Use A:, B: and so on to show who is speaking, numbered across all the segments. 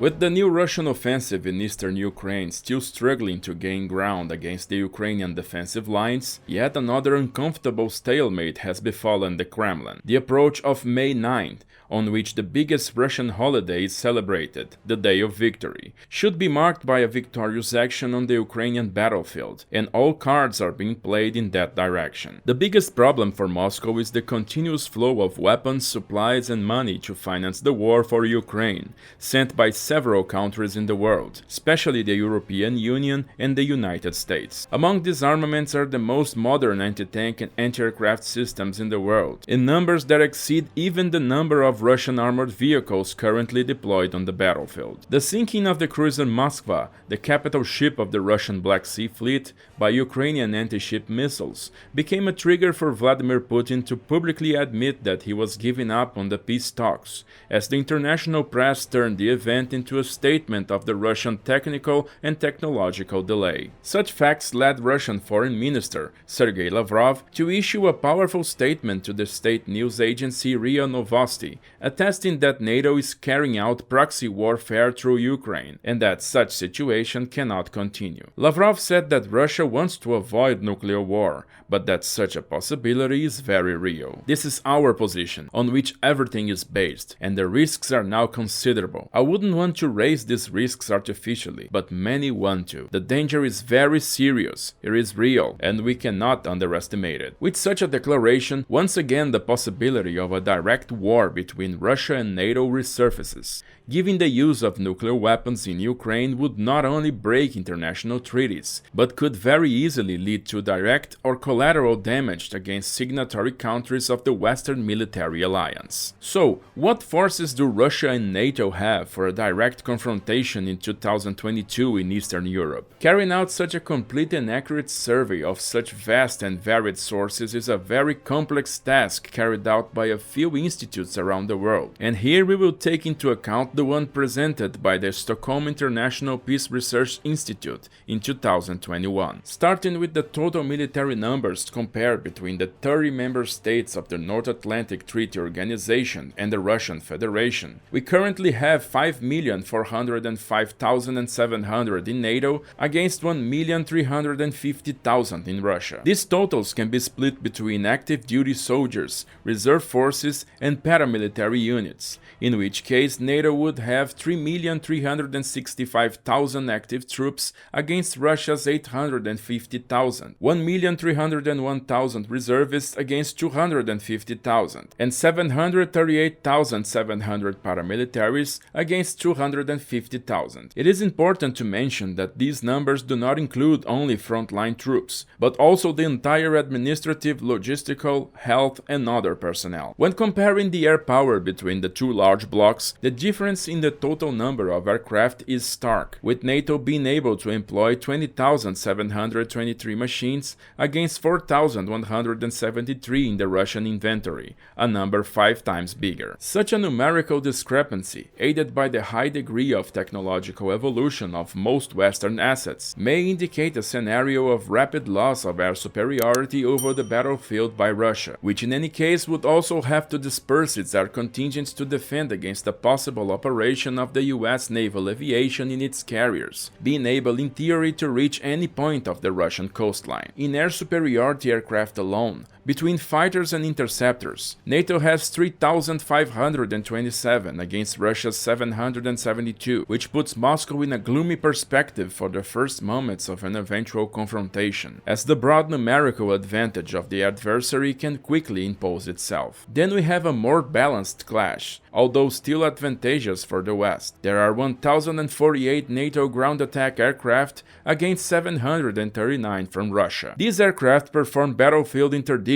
A: With the new Russian offensive in eastern Ukraine still struggling to gain ground against the Ukrainian defensive lines, yet another uncomfortable stalemate has befallen the Kremlin. The approach of May 9th, on which the biggest Russian holiday is celebrated, the Day of Victory, should be marked by a victorious action on the Ukrainian battlefield, and all cards are being played in that direction. The biggest problem for Moscow is the continuous flow of weapons, supplies and money to finance the war for Ukraine, sent by several countries in the world, especially the European Union and the United States. Among these armaments are the most modern anti-tank and anti-aircraft systems in the world, in numbers that exceed even the number of Russian armored vehicles currently deployed on the battlefield. The sinking of the cruiser Moskva, the capital ship of the Russian Black Sea Fleet, by Ukrainian anti-ship missiles, became a trigger for Vladimir Putin to publicly admit that he was giving up on the peace talks, as the international press turned the event into a statement of the Russian technical and technological delay. Such facts led Russian Foreign Minister Sergei Lavrov to issue a powerful statement to the state news agency RIA Novosti, attesting that NATO is carrying out proxy warfare through Ukraine, and that such situation cannot continue. Lavrov said that Russia wants to avoid nuclear war, but that such a possibility is very real. This is our position, on which everything is based, and the risks are now considerable. I wouldn't want to raise these risks artificially, but many want to. The danger is very serious, it is real, and we cannot underestimate it. With such a declaration, once again the possibility of a direct war between Russia and NATO resurfaces. Giving the use of nuclear weapons in Ukraine would not only break international treaties, but could very easily lead to direct or collateral damage against signatory countries of the Western military alliance. So, what forces do Russia and NATO have for a direct confrontation in 2022 in Eastern Europe? Carrying out such a complete and accurate survey of such vast and varied sources is a very complex task carried out by a few institutes around the world, and here we will take into account the one presented by the Stockholm International Peace Research Institute in 2021. Starting with the total military numbers compared between the 30 member states of the North Atlantic Treaty Organization and the Russian Federation, we currently have 5,405,700 in NATO against 1,350,000 in Russia. These totals can be split between active duty soldiers, reserve forces and paramilitary units, in which case NATO would have 3,365,000 active troops against Russia's 850,000, 1,301,000 reservists against 250,000, and 738,700 paramilitaries against 250,000. It is important to mention that these numbers do not include only frontline troops, but also the entire administrative, logistical, health and other personnel. When comparing the air power between the two large blocks, the difference in the total number of aircraft is stark, with NATO being able to employ 20,723 machines against 4,173 in the Russian inventory, a number 5 times bigger. Such a numerical discrepancy, aided by the high degree of technological evolution of most Western assets, may indicate a scenario of rapid loss of air superiority over the battlefield by Russia, which in any case would also have to disperse its air contingents to defend against a possible operation of the US naval aviation in its carriers, being able in theory to reach any point of the Russian coastline. In air superiority aircraft alone, between fighters and interceptors, NATO has 3,527 against Russia's 772, which puts Moscow in a gloomy perspective for the first moments of an eventual confrontation, as the broad numerical advantage of the adversary can quickly impose itself. Then we have a more balanced clash, although still advantageous for the West. There are 1,048 NATO ground attack aircraft against 739 from Russia. These aircraft perform battlefield interdiction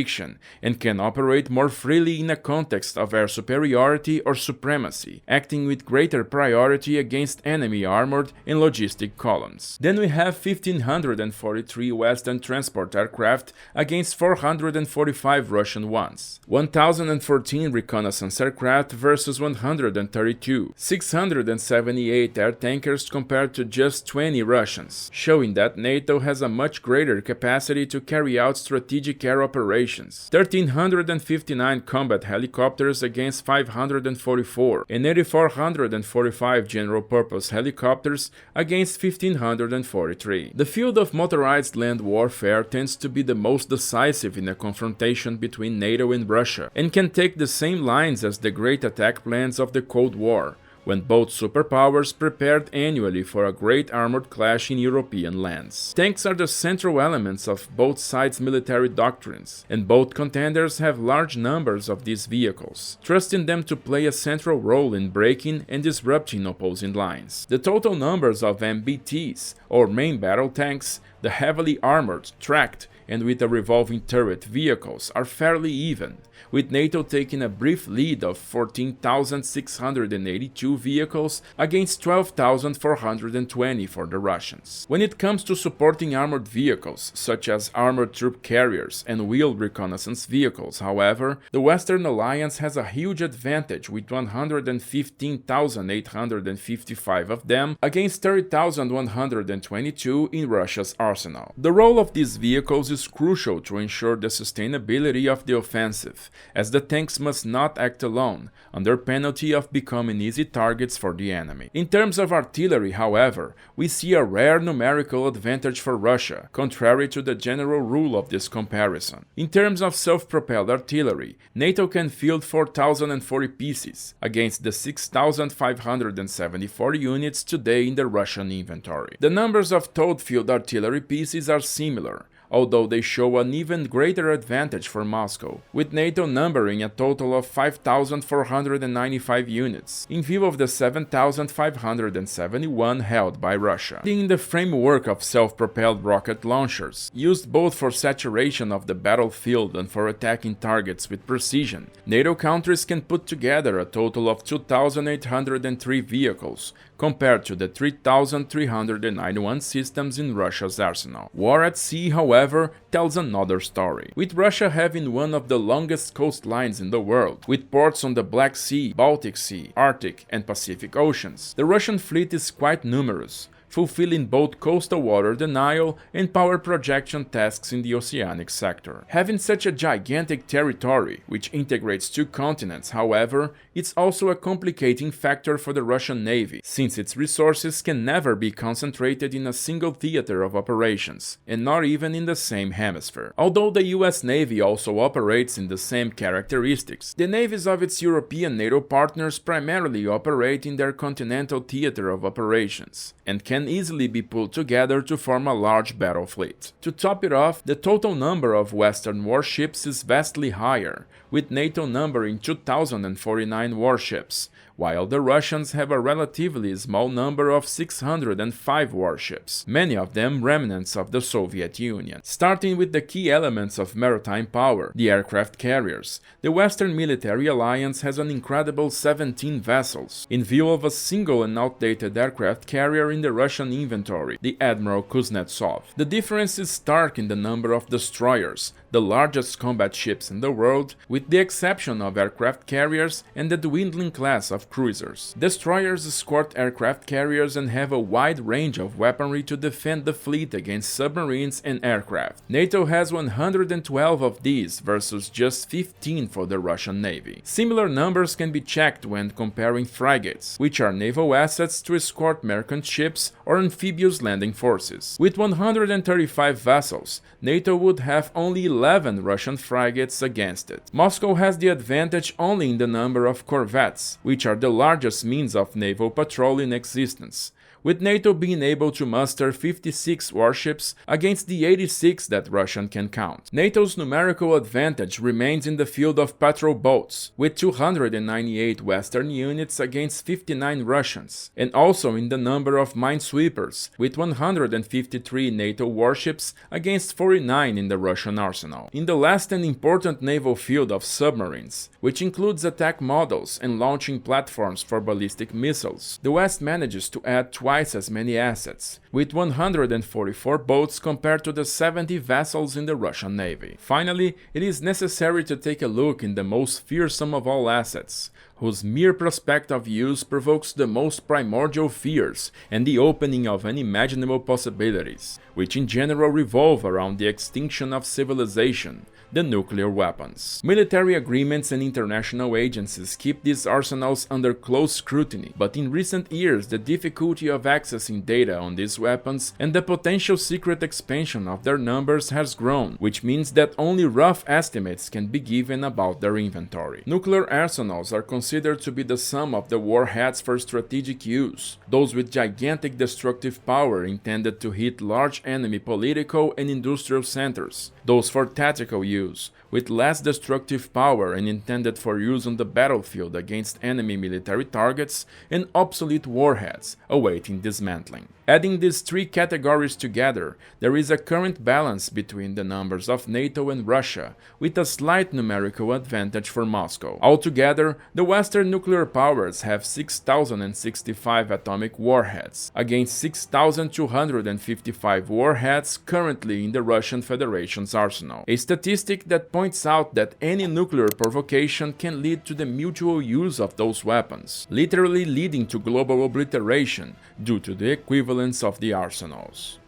A: and can operate more freely in a context of air superiority or supremacy, acting with greater priority against enemy armored and logistic columns. Then we have 1,543 Western transport aircraft against 445 Russian ones, 1,014 reconnaissance aircraft versus 132, 2022, 678 air tankers compared to just 20 Russians, showing that NATO has a much greater capacity to carry out strategic air operations. 1,359 combat helicopters against 544, and 8,445 general-purpose helicopters against 1,543. The field of motorized land warfare tends to be the most decisive in a confrontation between NATO and Russia, and can take the same lines as the great attack plans of the Cold War, when both superpowers prepared annually for a great armored clash in European lands. Tanks are the central elements of both sides' military doctrines, and both contenders have large numbers of these vehicles, trusting them to play a central role in breaking and disrupting opposing lines. The total numbers of MBTs, or main battle tanks, the heavily armored, tracked, and with a revolving turret vehicles are fairly even, with NATO taking a brief lead of 14,682 vehicles against 12,420 for the Russians. When it comes to supporting armored vehicles, such as armored troop carriers and wheeled reconnaissance vehicles, however, the Western Alliance has a huge advantage with 115,855 of them against 30,122 in Russia's arsenal. The role of these vehicles is crucial to ensure the sustainability of the offensive, as the tanks must not act alone, under penalty of becoming easy targets for the enemy. In terms of artillery, however, we see a rare numerical advantage for Russia, contrary to the general rule of this comparison. In terms of self-propelled artillery, NATO can field 4,040 pieces, against the 6,574 units today in the Russian inventory. The numbers of towed-field artillery pieces are similar, although they show an even greater advantage for Moscow, with NATO numbering a total of 5,495 units, in view of the 7,571 held by Russia. In the framework of self-propelled rocket launchers, used both for saturation of the battlefield and for attacking targets with precision, NATO countries can put together a total of 2,803 vehicles, compared to the 3,391 systems in Russia's arsenal. War at sea, however, tells another story. With Russia having one of the longest coastlines in the world, with ports on the Black Sea, Baltic Sea, Arctic, and Pacific Oceans, the Russian fleet is quite numerous, fulfilling both coastal water denial and power projection tasks in the oceanic sector. Having such a gigantic territory, which integrates two continents, however, it's also a complicating factor for the Russian Navy, since its resources can never be concentrated in a single theater of operations, and not even in the same hemisphere. Although the US Navy also operates in the same characteristics, the navies of its European NATO partners primarily operate in their continental theater of operations, and can easily be pulled together to form a large battle fleet. To top it off, the total number of Western warships is vastly higher, with NATO numbering 2,049 warships, while the Russians have a relatively small number of 605 warships, many of them remnants of the Soviet Union. Starting with the key elements of maritime power, the aircraft carriers, the Western military alliance has an incredible 17 vessels, in view of a single and outdated aircraft carrier in the Russian inventory, the Admiral Kuznetsov. The difference is stark in the number of destroyers, the largest combat ships in the world, with the exception of aircraft carriers and the dwindling class of cruisers. Destroyers escort aircraft carriers and have a wide range of weaponry to defend the fleet against submarines and aircraft. NATO has 112 of these versus just 15 for the Russian Navy. Similar numbers can be checked when comparing frigates, which are naval assets to escort merchant ships or amphibious landing forces. With 135 vessels, NATO would have only 11 Russian frigates against it. Moscow has the advantage only in the number of corvettes, which are the largest means of naval patrol in existence, with NATO being able to muster 56 warships against the 86 that Russia can count. NATO's numerical advantage remains in the field of patrol boats, with 298 Western units against 59 Russians, and also in the number of minesweepers, with 153 NATO warships against 49 in the Russian arsenal. In the last and important naval field of submarines, which includes attack models and launching platforms for ballistic missiles, the West manages to add twice as many assets, with 144 boats compared to the 70 vessels in the Russian Navy. Finally, it is necessary to take a look in the most fearsome of all assets, whose mere prospect of use provokes the most primordial fears and the opening of unimaginable possibilities, which in general revolve around the extinction of civilization, the nuclear weapons. Military agreements and international agencies keep these arsenals under close scrutiny, but in recent years the difficulty of accessing data on these weapons and the potential secret expansion of their numbers has grown, which means that only rough estimates can be given about their inventory. Nuclear arsenals are considered to be the sum of the warheads for strategic use, those with gigantic destructive power intended to hit large enemy political and industrial centers, those for tactical use, with less destructive power and intended for use on the battlefield against enemy military targets, and obsolete warheads awaiting dismantling. Adding these three categories together, there is a current balance between the numbers of NATO and Russia, with a slight numerical advantage for Moscow. Altogether, the Western nuclear powers have 6,065 atomic warheads, against 6,255 warheads currently in the Russian Federation's arsenal. A statistic that points out that any nuclear provocation can lead to the mutual use of those weapons, literally leading to global obliteration due to the equivalence of the arsenals.